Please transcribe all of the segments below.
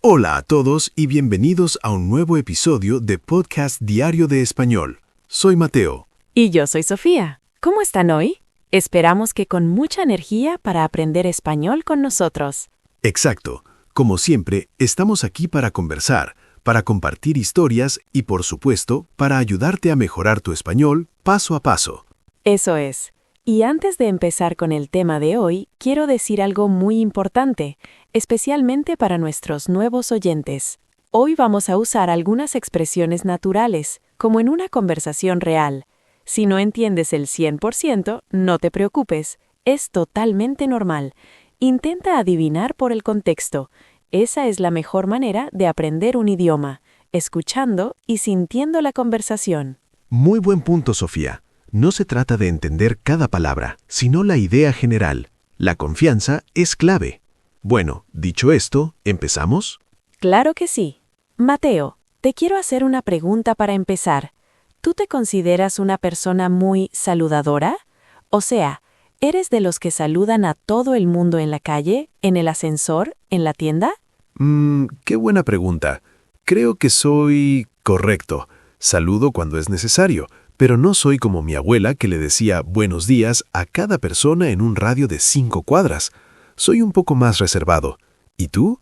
Hola a todos y bienvenidos a un nuevo episodio de Podcast Diario de Español. Soy Mateo. Y yo soy Sofía. ¿Cómo están hoy? Esperamos que con mucha energía para aprender español con nosotros. Exacto. Como siempre, estamos aquí para conversar, para compartir historias y, por supuesto, para ayudarte a mejorar tu español paso a paso. Eso es. Y antes de empezar con el tema de hoy, quiero decir algo muy importante, especialmente para nuestros nuevos oyentes. Hoy vamos a usar algunas expresiones naturales, como en una conversación real. Si no entiendes el 100%, no te preocupes, es totalmente normal. Intenta adivinar por el contexto. Esa es la mejor manera de aprender un idioma, escuchando y sintiendo la conversación. Muy buen punto, Sofía. No se trata de entender cada palabra, sino la idea general. La confianza es clave. Bueno, dicho esto, ¿empezamos? Claro que sí. Mateo, te quiero hacer una pregunta para empezar. ¿Tú te consideras una persona muy saludadora? O sea, ¿eres de los que saludan a todo el mundo en la calle, en el ascensor, en la tienda? Qué buena pregunta. Creo que soy correcto. Saludo cuando es necesario, pero no soy como mi abuela que le decía buenos días a cada persona en un radio de 5 cuadras. Soy un poco más reservado. ¿Y tú?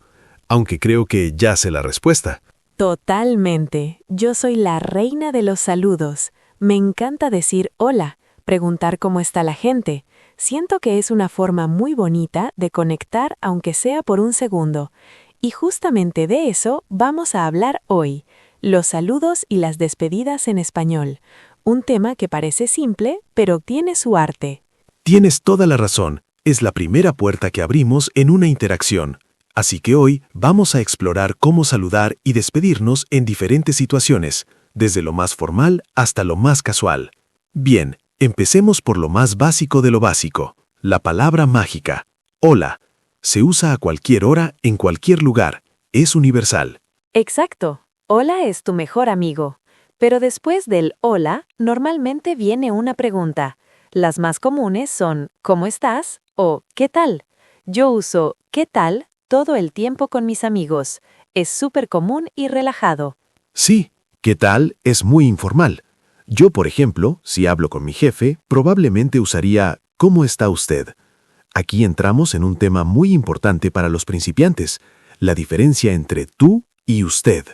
Aunque creo que ya sé la respuesta. Totalmente. Yo soy la reina de los saludos. Me encanta decir hola, preguntar cómo está la gente. Siento que es una forma muy bonita de conectar aunque sea por un segundo. Y justamente de eso vamos a hablar hoy. Los saludos y las despedidas en español. Un tema que parece simple, pero tiene su arte. Tienes toda la razón. Es la primera puerta que abrimos en una interacción. Así que hoy vamos a explorar cómo saludar y despedirnos en diferentes situaciones, desde lo más formal hasta lo más casual. Bien, empecemos por lo más básico de lo básico, la palabra mágica. Hola. Se usa a cualquier hora, en cualquier lugar. Es universal. Exacto. Hola es tu mejor amigo. Pero después del hola, normalmente viene una pregunta. Las más comunes son ¿cómo estás? O ¿qué tal? Yo uso ¿qué tal? Todo el tiempo con mis amigos. Es súper común y relajado. Sí, ¿qué tal? Es muy informal. Yo, por ejemplo, si hablo con mi jefe, probablemente usaría ¿cómo está usted? Aquí entramos en un tema muy importante para los principiantes, la diferencia entre tú y usted.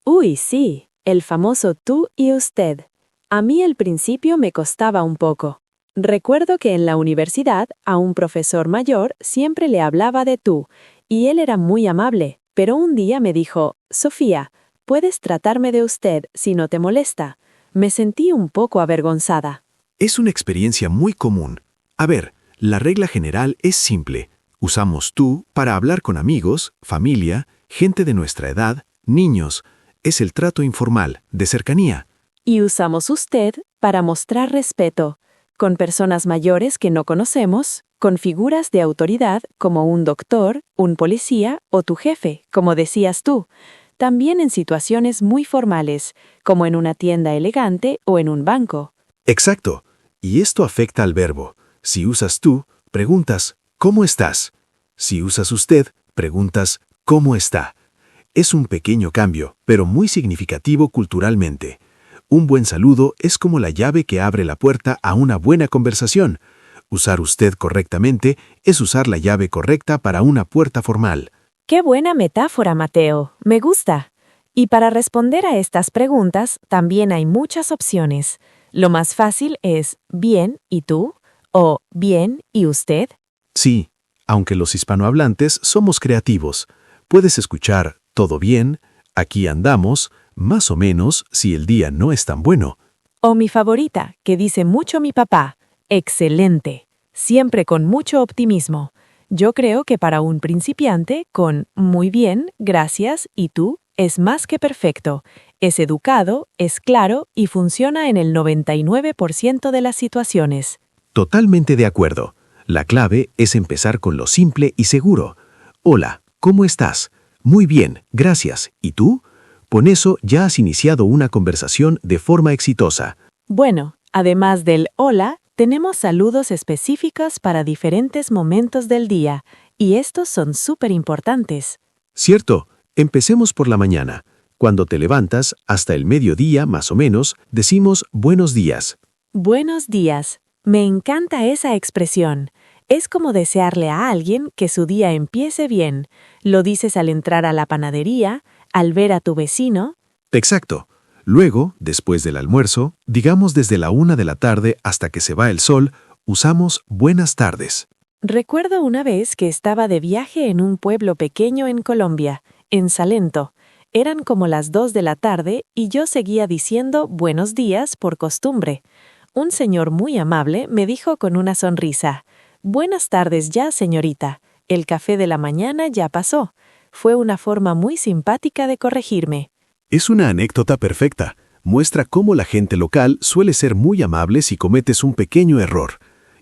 Uy, sí, el famoso tú y usted. A mí al principio me costaba un poco. Recuerdo que en la universidad a un profesor mayor siempre le hablaba de tú, y él era muy amable, pero un día me dijo, Sofía, puedes tratarme de usted si no te molesta. Me sentí un poco avergonzada. Es una experiencia muy común. A ver, la regla general es simple. Usamos tú para hablar con amigos, familia, gente de nuestra edad, niños. Es el trato informal, de cercanía. Y usamos usted para mostrar respeto, con personas mayores que no conocemos, con figuras de autoridad como un doctor, un policía o tu jefe, como decías tú. También en situaciones muy formales, como en una tienda elegante o en un banco. Exacto. Y esto afecta al verbo. Si usas tú, preguntas ¿cómo estás? Si usas usted, preguntas ¿cómo está? Es un pequeño cambio, pero muy significativo culturalmente. Un buen saludo es como la llave que abre la puerta a una buena conversación. Usar usted correctamente es usar la llave correcta para una puerta formal. ¡Qué buena metáfora, Mateo! Me gusta. Y para responder a estas preguntas, también hay muchas opciones. Lo más fácil es ¿bien y tú? O ¿bien y usted? Sí, aunque los hispanohablantes somos creativos. Puedes escuchar «todo bien», «aquí andamos», «más o menos» si el día no es tan bueno. O mi favorita, que dice mucho mi papá, excelente, siempre con mucho optimismo. Yo creo que para un principiante, con muy bien, gracias y tú, es más que perfecto. Es educado, es claro y funciona en el 99% de las situaciones. Totalmente de acuerdo. La clave es empezar con lo simple y seguro. Hola, ¿cómo estás? Muy bien, gracias. ¿Y tú? Con eso ya has iniciado una conversación de forma exitosa. Bueno, además del hola, tenemos saludos específicos para diferentes momentos del día, y estos son súper importantes. Cierto, Empecemos por la mañana. Cuando te levantas, hasta el mediodía, más o menos, decimos buenos días. Buenos días. Me encanta esa expresión. Es como desearle a alguien que su día empiece bien. Lo dices al entrar a la panadería, al ver a tu vecino. Exacto. Luego, después del almuerzo, digamos desde la 1 de la tarde hasta que se va el sol, usamos buenas tardes. Recuerdo una vez que estaba de viaje en un pueblo pequeño en Colombia, en Salento. Eran como las 2 de la tarde y yo seguía diciendo buenos días por costumbre. Un señor muy amable me dijo con una sonrisa: «Buenas tardes ya, señorita. El café de la mañana ya pasó». Fue una forma muy simpática de corregirme. Es una anécdota perfecta. Muestra cómo la gente local suele ser muy amable si cometes un pequeño error.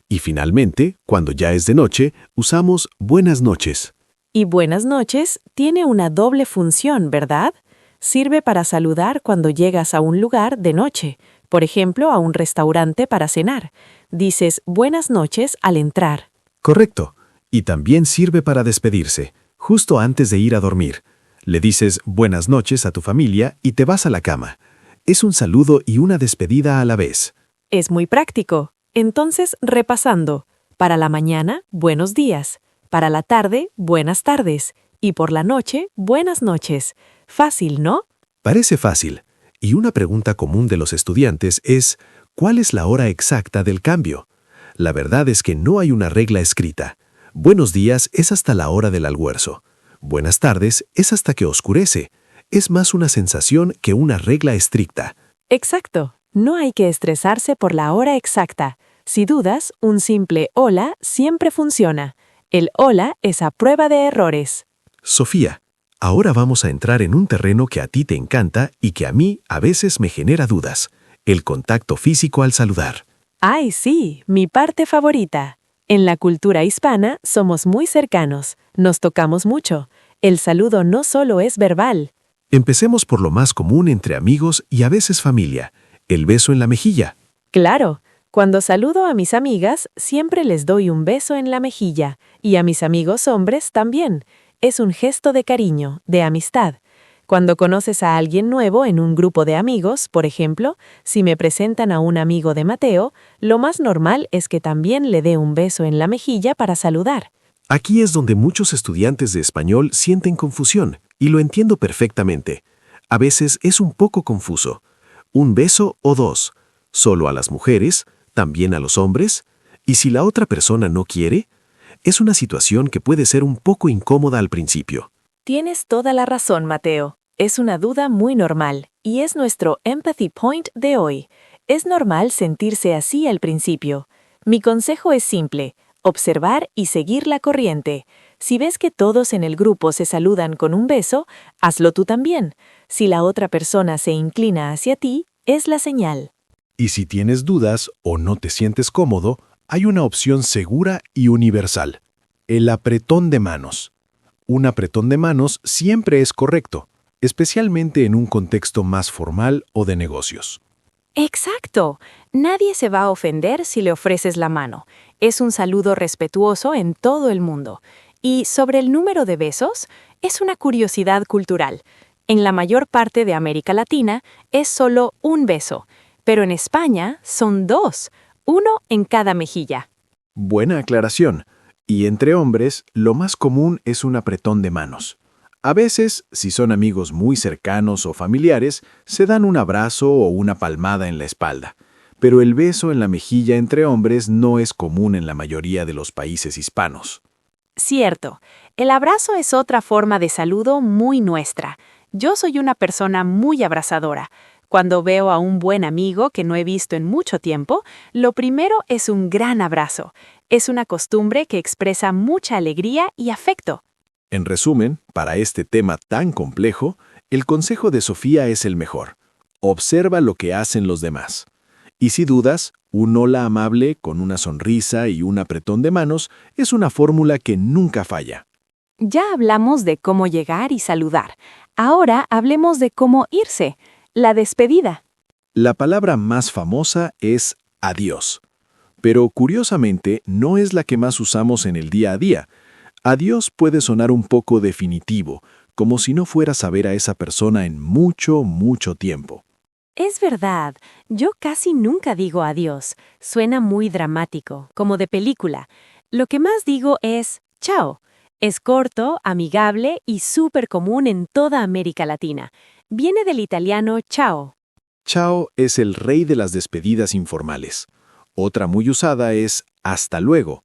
Y finalmente, cuando ya es de noche, usamos buenas noches. Y buenas noches tiene una doble función, ¿verdad? Sirve para saludar cuando llegas a un lugar de noche, por ejemplo, a un restaurante para cenar. Dices buenas noches al entrar. Correcto. Y también sirve para despedirse, justo antes de ir a dormir. Le dices buenas noches a tu familia y te vas a la cama. Es un saludo y una despedida a la vez. Es muy práctico. Entonces, repasando. Para la mañana, buenos días. Para la tarde, buenas tardes. Y por la noche, buenas noches. Fácil, ¿no? Parece fácil. Y una pregunta común de los estudiantes es, ¿cuál es la hora exacta del cambio? La verdad es que no hay una regla escrita. Buenos días es hasta la hora del almuerzo. Buenas tardes es hasta que oscurece. Es más una sensación que una regla estricta. Exacto. No hay que estresarse por la hora exacta. Si dudas, un simple hola siempre funciona. El hola es a prueba de errores. Sofía, ahora vamos a entrar en un terreno que a ti te encanta y que a mí a veces me genera dudas. El contacto físico al saludar. ¡Ay, sí! Mi parte favorita. En la cultura hispana somos muy cercanos. Nos tocamos mucho. El saludo no solo es verbal. Empecemos por lo más común entre amigos y a veces familia. El beso en la mejilla. Claro, cuando saludo a mis amigas, siempre les doy un beso en la mejilla, y a mis amigos hombres también. Es un gesto de cariño, de amistad. Cuando conoces a alguien nuevo en un grupo de amigos, por ejemplo, si me presentan a un amigo de Mateo, lo más normal es que también le dé un beso en la mejilla para saludar. Aquí es donde muchos estudiantes de español sienten confusión, y lo entiendo perfectamente. A veces es un poco confuso. ¿Un beso o dos? ¿Solo a las mujeres? ¿También a los hombres? ¿Y si la otra persona no quiere? Es una situación que puede ser un poco incómoda al principio. Tienes toda la razón, Mateo. Es una duda muy normal, y es nuestro Empathy Point de hoy. Es normal sentirse así al principio. Mi consejo es simple: observar y seguir la corriente. Si ves que todos en el grupo se saludan con un beso, hazlo tú también. Si la otra persona se inclina hacia ti, es la señal. Y si tienes dudas o no te sientes cómodo, hay una opción segura y universal: el apretón de manos. Un apretón de manos siempre es correcto, especialmente en un contexto más formal o de negocios. Exacto. Nadie se va a ofender si le ofreces la mano. Es un saludo respetuoso en todo el mundo. Y sobre el número de besos, es una curiosidad cultural. En la mayor parte de América Latina es solo un beso, pero en España son dos, uno en cada mejilla. Buena aclaración. Y entre hombres, lo más común es un apretón de manos. A veces, si son amigos muy cercanos o familiares, se dan un abrazo o una palmada en la espalda. Pero el beso en la mejilla entre hombres no es común en la mayoría de los países hispanos. Cierto, el abrazo es otra forma de saludo muy nuestra. Yo soy una persona muy abrazadora. Cuando veo a un buen amigo que no he visto en mucho tiempo, lo primero es un gran abrazo. Es una costumbre que expresa mucha alegría y afecto. En resumen, para este tema tan complejo, el consejo de Sofía es el mejor. Observa lo que hacen los demás. Y si dudas, un hola amable con una sonrisa y un apretón de manos es una fórmula que nunca falla. Ya hablamos de cómo llegar y saludar. Ahora hablemos de cómo irse, la despedida. La palabra más famosa es adiós. Pero curiosamente no es la que más usamos en el día a día. Adiós puede sonar un poco definitivo, como si no fueras a ver a esa persona en mucho, mucho tiempo. Es verdad, yo casi nunca digo adiós. Suena muy dramático, como de película. Lo que más digo es chao. Es corto, amigable y súper común en toda América Latina. Viene del italiano ciao. Chao es el rey de las despedidas informales. Otra muy usada es hasta luego.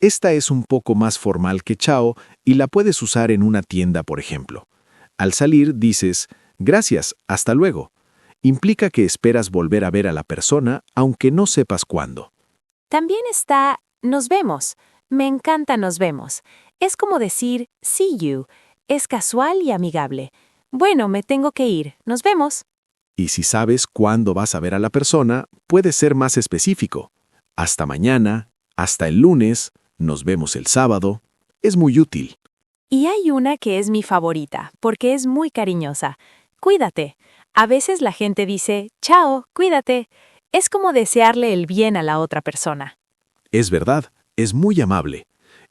Esta es un poco más formal que chao y la puedes usar en una tienda, por ejemplo. Al salir dices, gracias, hasta luego. Implica que esperas volver a ver a la persona, aunque no sepas cuándo. También está nos vemos. Me encanta nos vemos. Es como decir see you. Es casual y amigable. Bueno, me tengo que ir. Nos vemos. Y si sabes cuándo vas a ver a la persona, puedes ser más específico. Hasta mañana, hasta el lunes, nos vemos el sábado. Es muy útil. Y hay una que es mi favorita, porque es muy cariñosa. Cuídate. A veces la gente dice, chao, cuídate. Es como desearle el bien a la otra persona. Es verdad, es muy amable.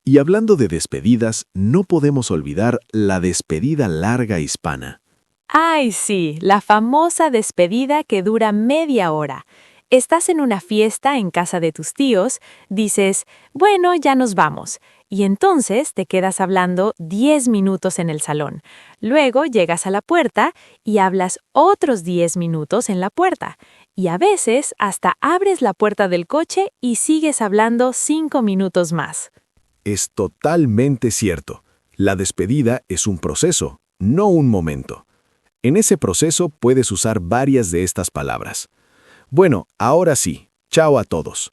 Y hablando de despedidas, no podemos olvidar la despedida larga hispana. ¡Ay, sí! La famosa despedida que dura media hora. Estás en una fiesta en casa de tus tíos, dices, bueno, ya nos vamos. Y entonces te quedas hablando 10 minutos en el salón. Luego llegas a la puerta y hablas otros 10 minutos en la puerta. Y a veces hasta abres la puerta del coche y sigues hablando 5 minutos más. Es totalmente cierto. La despedida es un proceso, no un momento. En ese proceso puedes usar varias de estas palabras. Bueno, ahora sí. Chao a todos.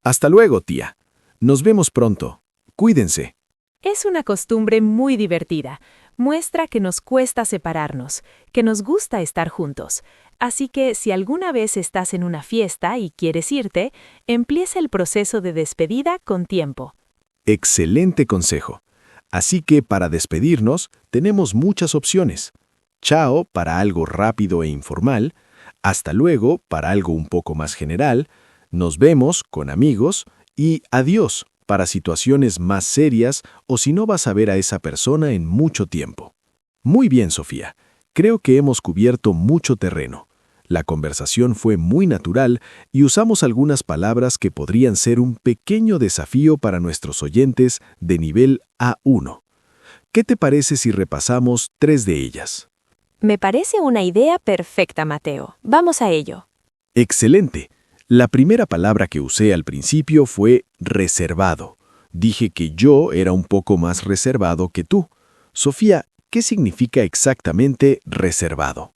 Hasta luego, tía. Nos vemos pronto. Cuídense. Es una costumbre muy divertida. Muestra que nos cuesta separarnos, que nos gusta estar juntos. Así que si alguna vez estás en una fiesta y quieres irte, empieza el proceso de despedida con tiempo. Excelente consejo. Así que para despedirnos tenemos muchas opciones. Chao para algo rápido e informal, hasta luego para algo un poco más general, nos vemos con amigos y adiós para situaciones más serias o si no vas a ver a esa persona en mucho tiempo. Muy bien, Sofía. Creo que hemos cubierto mucho terreno. La conversación fue muy natural y usamos algunas palabras que podrían ser un pequeño desafío para nuestros oyentes de nivel A1. ¿Qué te parece si repasamos 3 de ellas? Me parece una idea perfecta, Mateo. Vamos a ello. Excelente. La primera palabra que usé al principio fue reservado. Dije que yo era un poco más reservado que tú. Sofía, ¿qué significa exactamente reservado?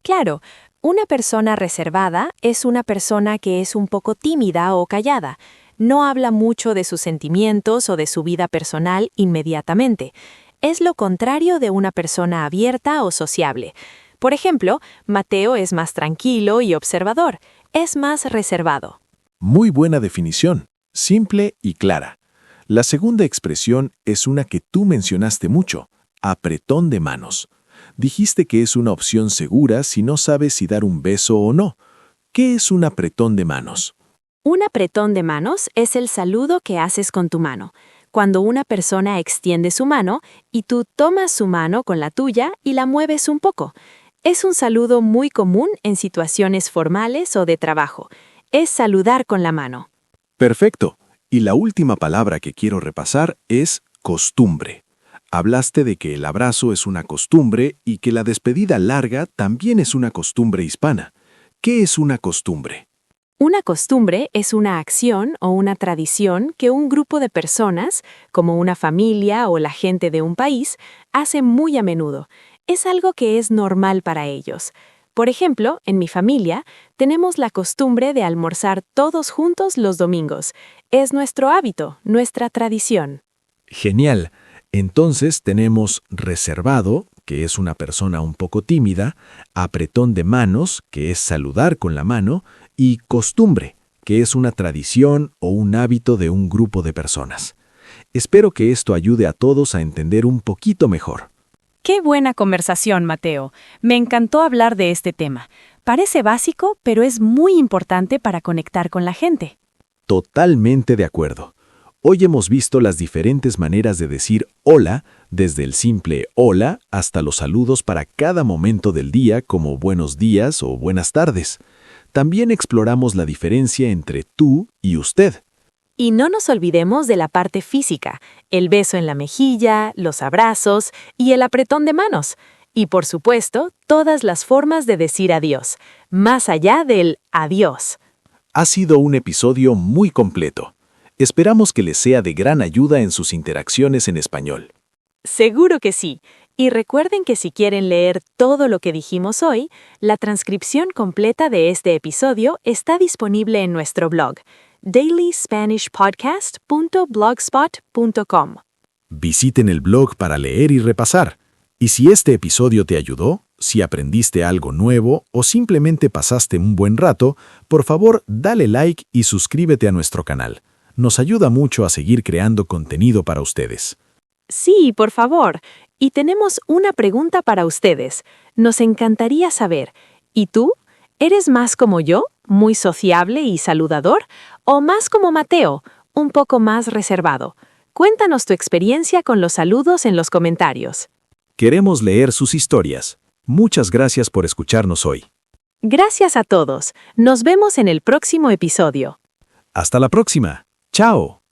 Claro, una persona reservada es una persona que es un poco tímida o callada. No habla mucho de sus sentimientos o de su vida personal inmediatamente. Es lo contrario de una persona abierta o sociable. Por ejemplo, Mateo es más tranquilo y observador. Es más reservado. Muy buena definición, simple y clara. La segunda expresión es una que tú mencionaste mucho, apretón de manos. Dijiste que es una opción segura si no sabes si dar un beso o no. ¿Qué es un apretón de manos? Un apretón de manos es el saludo que haces con tu mano. Cuando una persona extiende su mano y tú tomas su mano con la tuya y la mueves un poco. Es un saludo muy común en situaciones formales o de trabajo. Es saludar con la mano. Perfecto. Y la última palabra que quiero repasar es costumbre. Hablaste de que el abrazo es una costumbre y que la despedida larga también es una costumbre hispana. ¿Qué es una costumbre? Una costumbre es una acción o una tradición que un grupo de personas, como una familia o la gente de un país, hace muy a menudo. Es algo que es normal para ellos. Por ejemplo, en mi familia, tenemos la costumbre de almorzar todos juntos los domingos. Es nuestro hábito, nuestra tradición. Genial. Entonces tenemos reservado, que es una persona un poco tímida, apretón de manos, que es saludar con la mano, y costumbre, que es una tradición o un hábito de un grupo de personas. Espero que esto ayude a todos a entender un poquito mejor. ¡Qué buena conversación, Mateo! Me encantó hablar de este tema. Parece básico, pero es muy importante para conectar con la gente. Totalmente de acuerdo. Hoy hemos visto las diferentes maneras de decir hola, desde el simple hola hasta los saludos para cada momento del día como buenos días o buenas tardes. También exploramos la diferencia entre tú y usted. Y no nos olvidemos de la parte física, el beso en la mejilla, los abrazos y el apretón de manos. Y por supuesto, todas las formas de decir adiós, más allá del adiós. Ha sido un episodio muy completo. Esperamos que les sea de gran ayuda en sus interacciones en español. Seguro que sí. Y recuerden que si quieren leer todo lo que dijimos hoy, la transcripción completa de este episodio está disponible en nuestro blog, dailyspanishpodcast.blogspot.com. Visiten el blog para leer y repasar. Y si este episodio te ayudó, si aprendiste algo nuevo o simplemente pasaste un buen rato, por favor, dale like y suscríbete a nuestro canal. Nos ayuda mucho a seguir creando contenido para ustedes. Sí, por favor. Y tenemos una pregunta para ustedes. Nos encantaría saber, ¿y tú? ¿Eres más como yo, muy sociable y saludador? ¿O más como Mateo, un poco más reservado? Cuéntanos tu experiencia con los saludos en los comentarios. Queremos leer sus historias. Muchas gracias por escucharnos hoy. Gracias a todos. Nos vemos en el próximo episodio. Hasta la próxima. ¡Chao!